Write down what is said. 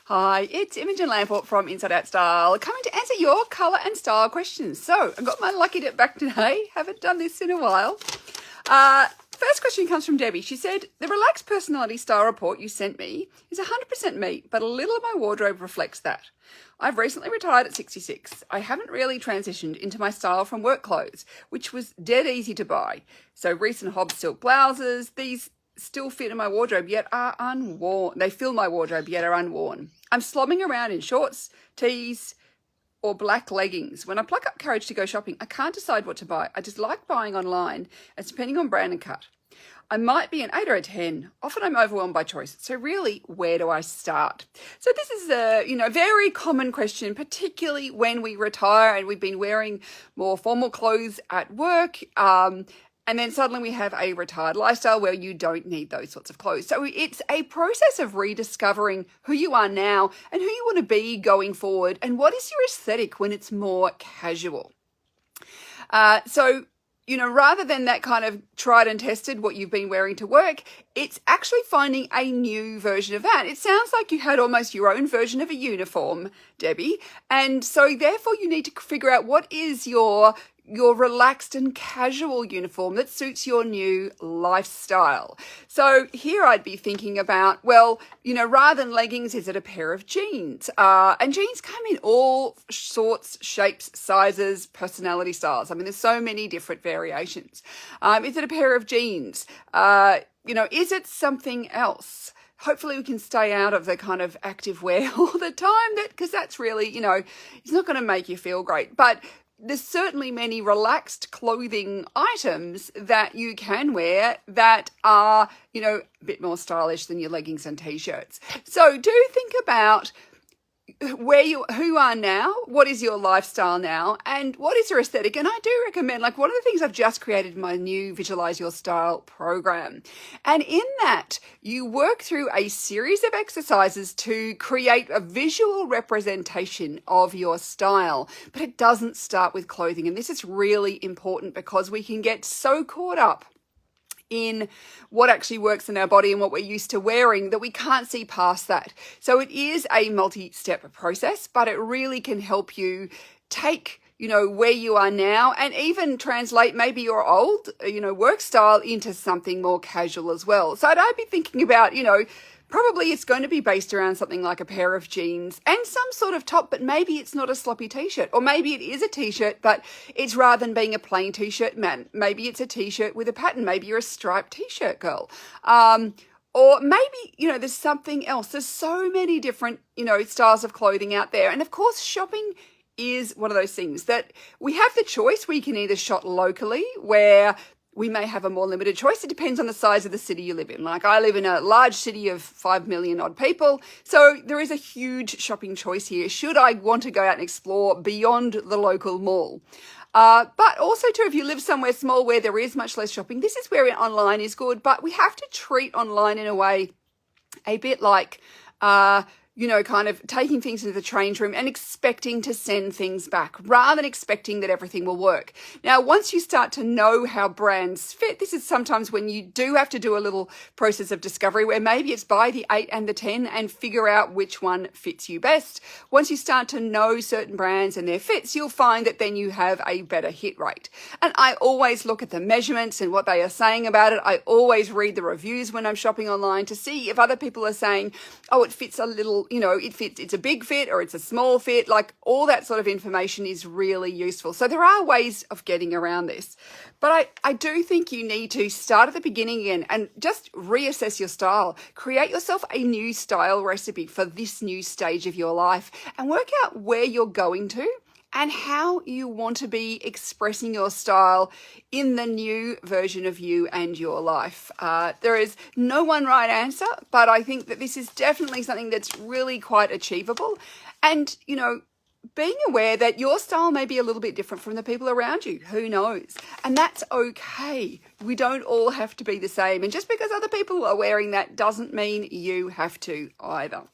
Hi, it's Imogen Lamport from Inside Out Style, coming to answer your colour and style questions. So, I've got my lucky dip back today. Haven't done this in a while. First question comes from Debbie. She said, the relaxed personality style report you sent me is 100% me, but a little of my wardrobe reflects that. I've recently retired at 66. I haven't really transitioned into my style from work clothes, which was dead easy to buy. So recent Hobbs silk blouses, these still fit in my wardrobe yet are unworn. They fill my wardrobe yet are unworn. I'm slobbing around in shorts, tees, or black leggings. When I pluck up courage to go shopping, I can't decide what to buy. I just like buying online. It's depending on brand and cut. I might be an 8 or a 10. Often I'm overwhelmed by choice. So really, where do I start? So this is a very common question, particularly when we retire and we've been wearing more formal clothes at work. And then suddenly we have a retired lifestyle where you don't need those sorts of clothes. So it's a process of rediscovering who you are now and who you want to be going forward and what is your aesthetic when it's more casual. Rather than that kind of tried and tested what you've been wearing to work, it's actually finding a new version of that. It sounds like you had almost your own version of a uniform, Debbie. And so therefore you need to figure out what is your relaxed and casual uniform that suits your new lifestyle. So here I'd be thinking about, rather than leggings, is it a pair of jeans? And jeans come in all sorts, shapes, sizes, personality styles. I mean, there's so many different variations. Is it a pair of jeans? Is it something else? Hopefully we can stay out of the kind of active wear all the time, because that's really, it's not going to make you feel great. But there's certainly many relaxed clothing items that you can wear that are, a bit more stylish than your leggings and t-shirts. So do think about who you are now, what is your lifestyle now, and what is your aesthetic. And I do recommend, one of the things I've just created in my new Visualise Your Style program. And in that, you work through a series of exercises to create a visual representation of your style. But it doesn't start with clothing. And this is really important because we can get so caught up in what actually works in our body and what we're used to wearing that we can't see past that. So it is a multi-step process, but it really can help you take where you are now and even translate maybe your old work style into something more casual as well. So I'd be thinking about probably it's going to be based around something like a pair of jeans and some sort of top, but maybe it's not a sloppy t-shirt, or maybe it is a t-shirt, but it's rather than being a plain t-shirt, maybe it's a t-shirt with a pattern. Maybe you're a striped t-shirt girl. Or maybe, there's something else. There's so many different, styles of clothing out there. And of course, shopping is one of those things that we have the choice. We can either shop locally, where we may have a more limited choice. It depends on the size of the city you live in. Like I live in a large city of 5 million odd people. So there is a huge shopping choice here. Should I want to go out and explore beyond the local mall? But also too, if you live somewhere small where there is much less shopping, this is where online is good. But we have to treat online in a way a bit like, kind of taking things into the change room and expecting to send things back rather than expecting that everything will work. Now, once you start to know how brands fit, this is sometimes when you do have to do a little process of discovery where maybe it's buy the 8 and the 10 and figure out which one fits you best. Once you start to know certain brands and their fits, you'll find that then you have a better hit rate. And I always look at the measurements and what they are saying about it. I always read the reviews when I'm shopping online to see if other people are saying, oh, it fits a little, it fits, it's a big fit or it's a small fit. All that sort of information is really useful. So there are ways of getting around this. But I do think you need to start at the beginning again and just reassess your style. Create yourself a new style recipe for this new stage of your life and work out where you're going to and how you want to be expressing your style in the new version of you and your life. There is no one right answer, but I think that this is definitely something that's really quite achievable. And, being aware that your style may be a little bit different from the people around you. Who knows? And that's okay. We don't all have to be the same. And just because other people are wearing that doesn't mean you have to either.